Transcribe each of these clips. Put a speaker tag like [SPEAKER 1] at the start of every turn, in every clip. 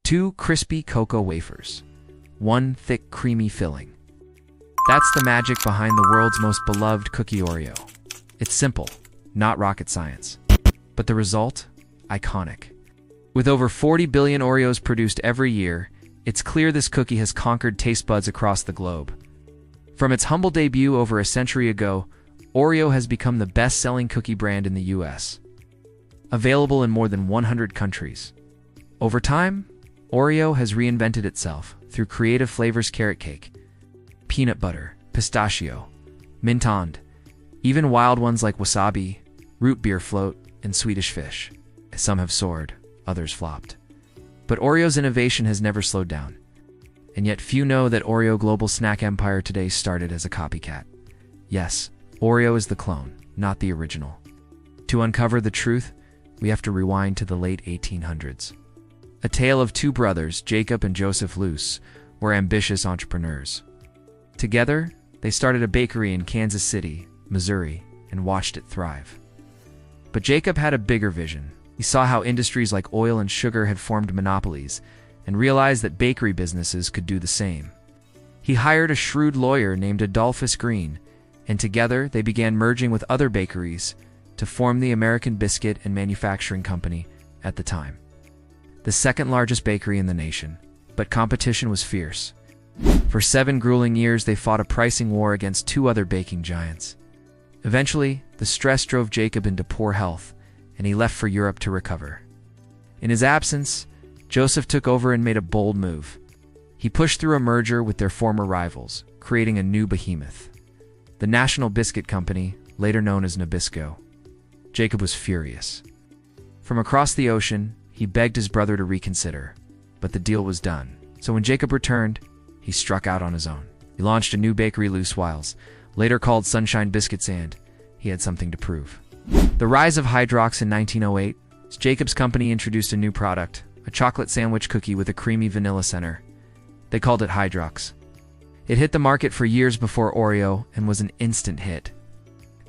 [SPEAKER 1] 2 crispy cocoa wafers, 1 thick creamy filling. That's the magic behind the world's most beloved cookie Oreo. It's simple, not rocket science. But the result? Iconic. With over 40 billion Oreos produced every year, it's clear this cookie has conquered taste buds across the globe. From its humble debut over a century ago, Oreo has become the best-selling cookie brand in the US. Available in more than 100 countries. Over time, Oreo has reinvented itself through creative flavors: carrot cake, peanut butter, pistachio, mint, even wild ones like wasabi, root beer float, and Swedish fish. Some have soared, others flopped. But Oreo's innovation has never slowed down. And yet few know that Oreo global snack empire today started as a copycat. Yes, Oreo is the clone, not the original. To uncover the truth, we have to rewind to the late 1800s. A tale of two brothers, Jacob and Joseph Luce, were ambitious entrepreneurs. Together, they started a bakery in Kansas City, Missouri, and watched it thrive. But Jacob had a bigger vision. He saw how industries like oil and sugar had formed monopolies, and realized that bakery businesses could do the same. He hired a shrewd lawyer named Adolphus Green, and together they began merging with other bakeries to form the American Biscuit and Manufacturing Company at the time. The second largest bakery in the nation, but competition was fierce. For 7 grueling years, they fought a pricing war against 2 other baking giants. Eventually, the stress drove Jacob into poor health, and he left for Europe to recover. In his absence, Joseph took over and made a bold move. He pushed through a merger with their former rivals, creating a new behemoth, the National Biscuit Company, later known as Nabisco. Jacob was furious. From across the ocean, he begged his brother to reconsider, but the deal was done. So when Jacob returned, he struck out on his own. He launched a new bakery, Loose Wiles, later called Sunshine Biscuits, and he had something to prove. The rise of Hydrox in 1908, Jacob's company introduced a new product, a chocolate sandwich cookie with a creamy vanilla center. They called it Hydrox. It hit the market for years before Oreo and was an instant hit.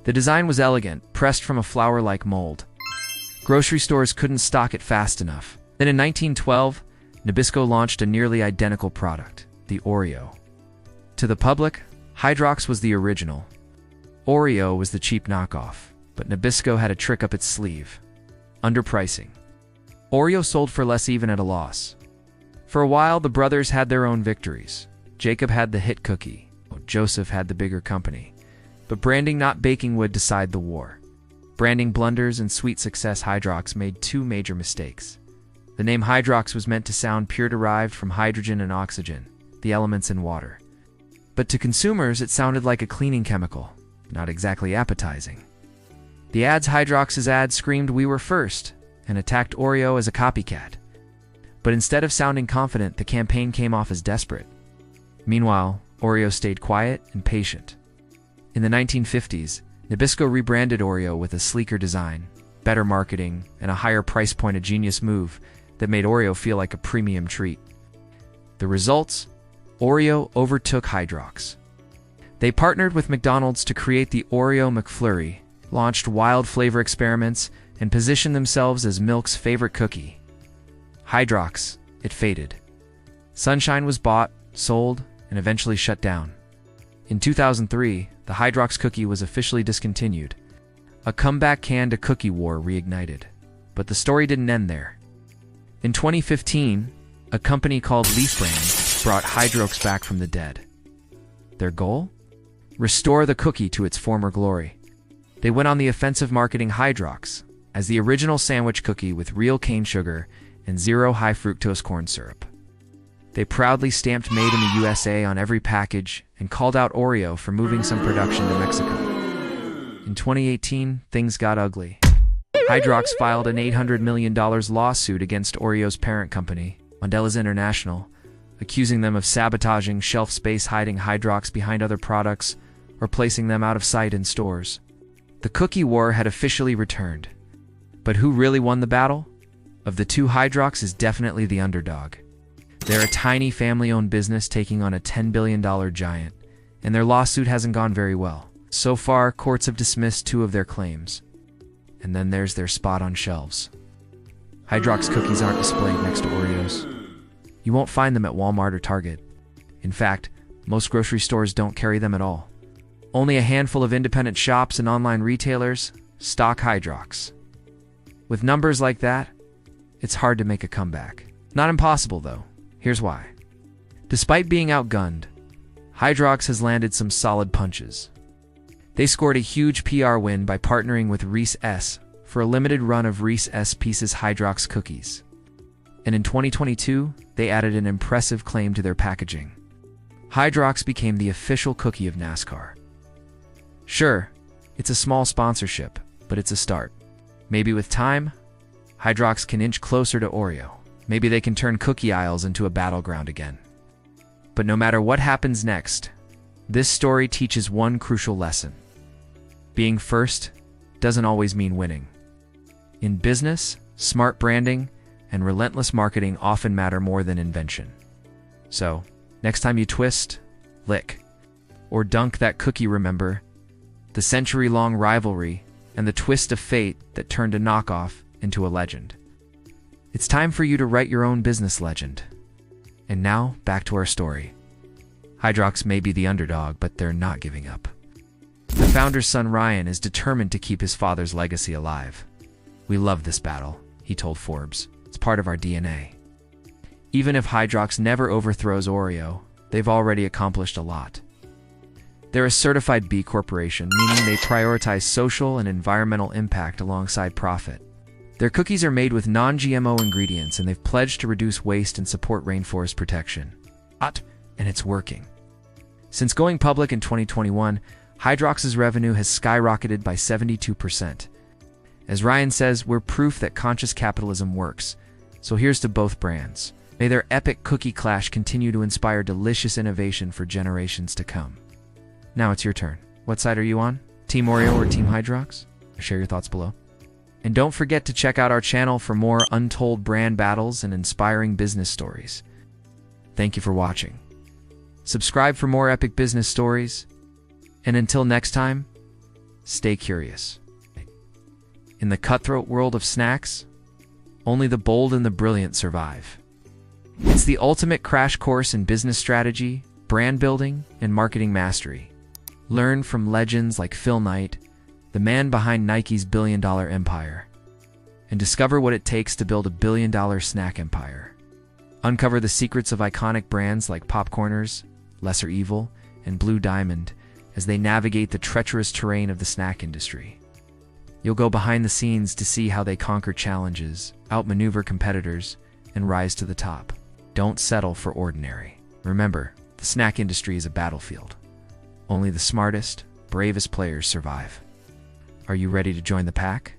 [SPEAKER 1] The design was elegant, pressed from a flour-like mold. Grocery stores couldn't stock it fast enough. Then in 1912, Nabisco launched a nearly identical product, the Oreo. To the public, Hydrox was the original. Oreo was the cheap knockoff, but Nabisco had a trick up its sleeve: underpricing. Oreo sold for less even at a loss. For a while, the brothers had their own victories. Jacob had the hit cookie. Joseph had the bigger company. But branding, not baking, would decide the war. Branding blunders and sweet success. Hydrox made 2 major mistakes. The name Hydrox was meant to sound pure, derived from hydrogen and oxygen, the elements in water. But to consumers, it sounded like a cleaning chemical, not exactly appetizing. The Hydrox's ad screamed, "We were first," and attacked Oreo as a copycat. But instead of sounding confident, the campaign came off as desperate. Meanwhile, Oreo stayed quiet and patient. In the 1950s, Nabisco rebranded Oreo with a sleeker design, better marketing, and a higher price point, a genius move that made Oreo feel like a premium treat. The results? Oreo overtook Hydrox. They partnered with McDonald's to create the Oreo McFlurry, launched wild flavor experiments, and positioned themselves as milk's favorite cookie. Hydrox, it faded. Sunshine was bought, sold, and eventually shut down. In 2003, the Hydrox cookie was officially discontinued. A comeback cookie war reignited. But the story didn't end there. In 2015, a company called Leaf Brand brought Hydrox back from the dead. Their goal? Restore the cookie to its former glory. They went on the offensive, marketing Hydrox as the original sandwich cookie with real cane sugar and 0 high fructose corn syrup. They proudly stamped "Made in the USA" on every package and called out Oreo for moving some production to Mexico. In 2018, things got ugly. Hydrox filed an $800 million lawsuit against Oreo's parent company, Mondelez International, accusing them of sabotaging shelf space, hiding Hydrox behind other products, or placing them out of sight in stores. The cookie war had officially returned. But who really won the battle? Of the 2, Hydrox is definitely the underdog. They're a tiny family-owned business taking on a $10 billion giant, and their lawsuit hasn't gone very well. So far, courts have dismissed 2 of their claims. And then there's their spot on shelves. Hydrox cookies aren't displayed next to Oreos. You won't find them at Walmart or Target. In fact, most grocery stores don't carry them at all. Only a handful of independent shops and online retailers stock Hydrox. With numbers like that, it's hard to make a comeback. Not impossible, though. Here's why. Despite being outgunned, Hydrox has landed some solid punches. They scored a huge PR win by partnering with Reese's for a limited run of Reese's Pieces Hydrox cookies. And in 2022, they added an impressive claim to their packaging. Hydrox became the official cookie of NASCAR. Sure, it's a small sponsorship, but it's a start. Maybe with time, Hydrox can inch closer to Oreo. Maybe they can turn cookie aisles into a battleground again. But no matter what happens next, this story teaches one crucial lesson. Being first doesn't always mean winning. In business, smart branding and relentless marketing often matter more than invention. So, next time you twist, lick, or dunk that cookie, remember the century-long rivalry and the twist of fate that turned a knockoff into a legend. It's time for you to write your own business legend. And now, back to our story. Hydrox may be the underdog, but they're not giving up. The founder's son Ryan is determined to keep his father's legacy alive. "We love this battle," he told Forbes. "It's part of our DNA." Even if Hydrox never overthrows Oreo, they've already accomplished a lot. They're a certified B Corporation, meaning they prioritize social and environmental impact alongside profit. Their cookies are made with non-GMO ingredients, and they've pledged to reduce waste and support rainforest protection. And it's working. Since going public in 2021, Hydrox's revenue has skyrocketed by 72%. As Ryan says, we're proof that conscious capitalism works. So here's to both brands. May their epic cookie clash continue to inspire delicious innovation for generations to come. Now it's your turn. What side are you on? Team Oreo or Team Hydrox? Share your thoughts below. And don't forget to check out our channel for more untold brand battles and inspiring business stories. Thank you for watching. Subscribe for more epic business stories. And until next time, stay curious. In the cutthroat world of snacks, only the bold and the brilliant survive. It's the ultimate crash course in business strategy, brand building, and marketing mastery. Learn from legends like Phil Knight, the man behind Nike's billion-dollar empire, and discover what it takes to build a billion-dollar snack empire. Uncover the secrets of iconic brands like Popcorners, Lesser Evil, and Blue Diamond as they navigate the treacherous terrain of the snack industry. You'll go behind the scenes to see how they conquer challenges, outmaneuver competitors, and rise to the top. Don't settle for ordinary. Remember, the snack industry is a battlefield. Only the smartest, bravest players survive. Are you ready to join the pack?